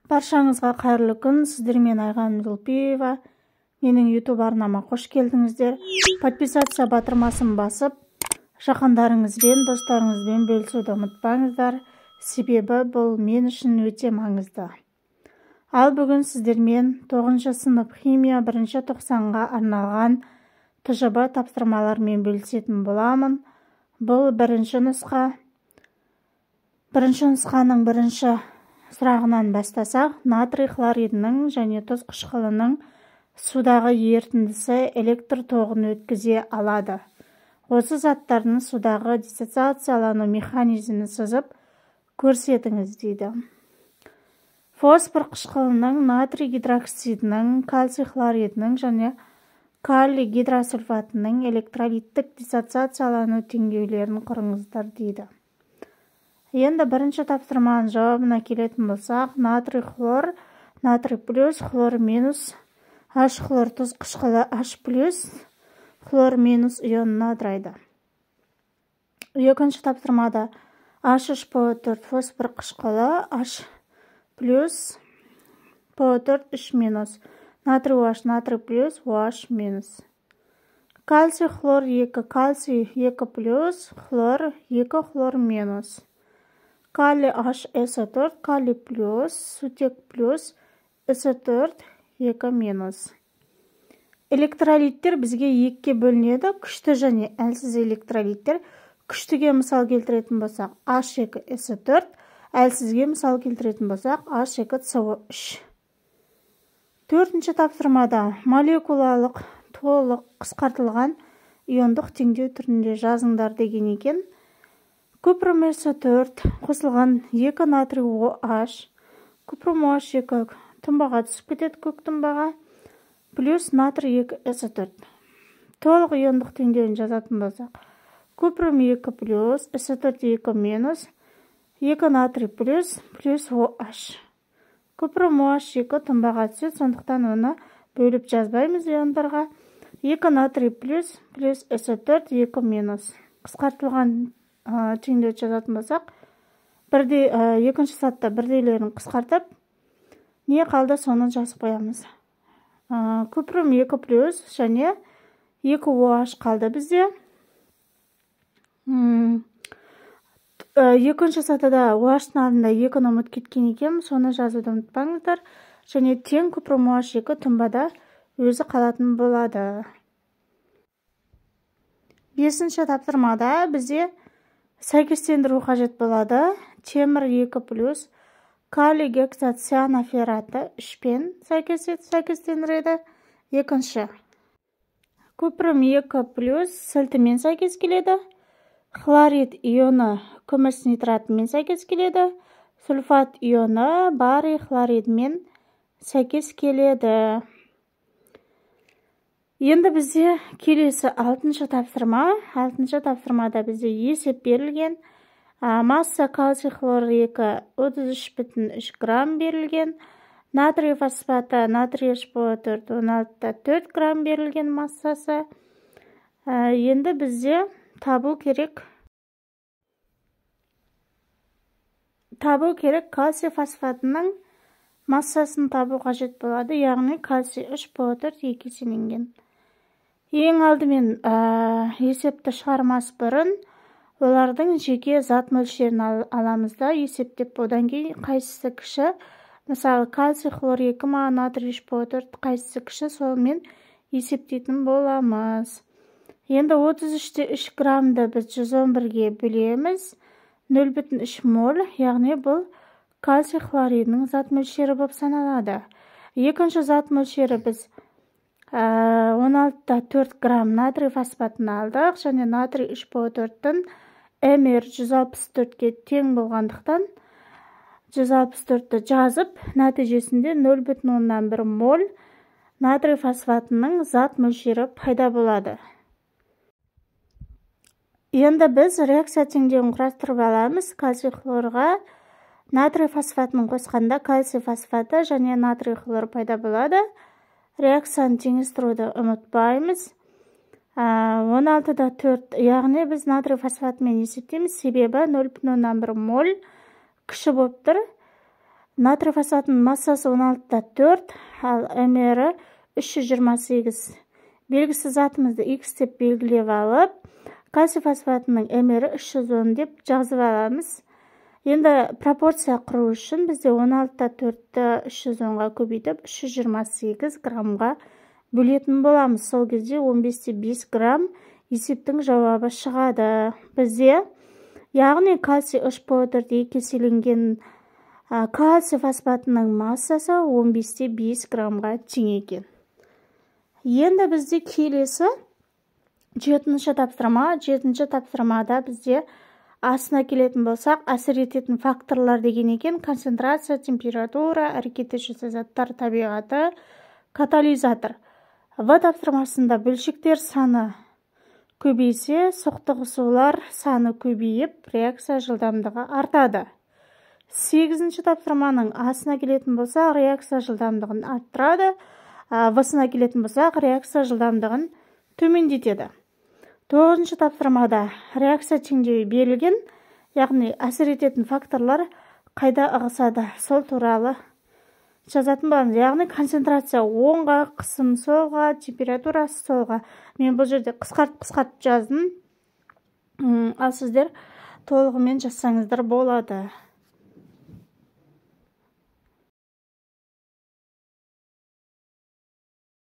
Баршаңызға қайырлы күн. Сіздермен Айған Жылпиева. Менің YouTube арнама қош келдіңіздер. Подписация батырмасын басып, жақындарыңызбен, достарыңызбен бөлісуді ұмытпаңыздар. Себебі бұл мен үшін өте маңызды. Ал бүгін сіздермен 9 сынып химия 1 тоқсанға арналған ТЖБ тапсырмалармен бөлісетін боламын. Бұл бірінші нұсқа. Бірінші нұсқаның бірінші сұрағынан бастасақ, натрий хлоридінің және тұз қышқылының судағы ерітіндісі электр тоғын өткізе алады. Осы заттардың судағы диссоциациялану механизмін сызып көрсетіңіз дейді. Фосфор қышқылының, натрий гидроксидінің, кальций хлоридінің және калий гидросульфатының электролиттік диссоциациялану теңдеулерін құрыңыздар дейді. Енді бірінші тапсырманың жауабына келетін болсақ, натрий хлор, натрий плюс, хлор минус, H хлор тұз қышқылы H плюс, хлор минус ионын ыдырайды. Екінші тапсырмада H3PO4 фосфор қышқылы H плюс, PO4 3 минус, натрий OH, натрий плюс, OH минус. Кальций хлор 2, кальций 2 плюс, хлор 2, хлор минус. Калий HSO4, калий плюс, сутек плюс, SO4, 2 минус. Электролиттер бізге екіге бөлінеді. Күшті және әлсіз электролиттер. Күштіге мысал келтіретін болсақ H2SO4, әлсізге мысал келтіретін болсақ H2CO3. Төртінші тапсырмада молекулалық толық қысқартылған иондық теңдеу түрінде жазыңдар деген екен. Купрум SO4 қосылған 2 натрий OH, купрум OH 2 тұнбаға түсіп кетеді, көк тұнбаға, плюс натрий 2 SO4. Толық иондық теңдеуін жазатын болсақ, купрум 2 плюс, SO4 2 минус, 2 натрий плюс, плюс OH. Купрум OH 2 тұнбаға түседі, сондықтан оны бөліп жазбаймыз иондарға. 2 натрий плюс, плюс SO4 2 минус. Қысқартылған теңдеу жазатын болсақ, екінші сатта бірдейлерін қысқартып, не қалды соны жазып қоямыз. Купрум 2 плюс және 2 OH қалды бізде. Екінші сатыда OH-тың алдында 2-ні ұмыт кеткен екен, соны жазуды ұмытпаңыздар. Және тең купрум OH 2 тұнбада өзі қалатын болады. Бесінші тапсырмада бізде сәйкестендіру қажет болады. Темір 2 плюс, калий гексат цианоферраты 3-пен сәйкестендіреді. Екінші. Купрум 2 плюс сілтімен сәйкес келеді. Хлорид ионы күміс нитратымен сәйкес келеді. Сульфат ионы барий хлоридмен сәйкес келеді. Енді бізде келесі 6-шы тапсырма. 6-шы тапсырмада бізде есеп берілген. Масса кальций хлор 2 33,3 грамм берілген. Натрий фосфаты натрий H2O4 16,4 грамм берілген массасы. Енді бізде табу керек кальций фосфатының массасын табу қажет болады. Яғни кальций H2O4 2 еселенген. Ең алдымен есепті шығармас бұрын олардың жеке зат мөлшерін аламызда есептеп, одан кейін қайсысы кіші, мысалы кальций хлор 2 ма, натрий H2O4 қайсысы кіші, солмен есептейтін боламыз. Енді 33,3 граммды біз 111-ге бөлеміз, 0,3 мол, яғни бұл кальций хлоридінің зат мөлшері болып саналады. Екінші зат мөлшері біз 16,4 грамм натрий фосфатын алдық, және натрий H2O4-тің MR 164-ке тең болғандықтан 164-ті жазып, нәтижесінде 0,1 мол натрий фосфатының зат мөлшері пайда болады. Енді біз реакция теңдеуін құрастырып аламыз. Кальций хлорға натрий фосфатын қосқанда кальций фосфаты және натрий хлор пайда болады. Реакцияны теңестіруді ұмытпаймыз. 16-да 4, яғни біз натрий фосфатымен есептейміз, себебі 0,1 мол кіші болып тұр. Натрий фосфатының массасы 16,4, ал мр 328. Белгісіз затымызды X деп белгілеп алып, кальций фосфатының мр 310 деп жазып аламыз. Енді пропорция құру үшін бізде 16,4-ті 310-ға көбейтіп 328 граммға бөлетін боламыз. Сол кезде 15,5 грамм есептің жауабы шығады. Бізде, яғни кальций 3,4 еселенген кальций фосфатының массасы 15,5 граммға тең екен. Енді бізде келесі 7-ші тапсырма. 7-ші тапсырмада бізде астына келетін болсақ, әсер ететін факторлар деген екен: концентрация, температура, әрекет етуші заттар табиғаты, катализатор. В тапсырмасында бөлшектер саны көбейсе, соқтығысулар саны көбейіп, реакция жылдамдығы артады. 8-ші тапсырманың асына келетін болсақ, реакция жылдамдығын арттырады, В-сына келетін болсақ, реакция жылдамдығын төмендетеді. 9-ші тапсырмада реакция теңдеуі берілген, яғни әсер ететін факторлар қайда ығысады, сол туралы жазатын боламыз. Яғни концентрация оңға, қысым солға, температурасы солға. Мен бұл жерде қысқартып жаздым, ал сіздер толығымен жазсаңыздар болады.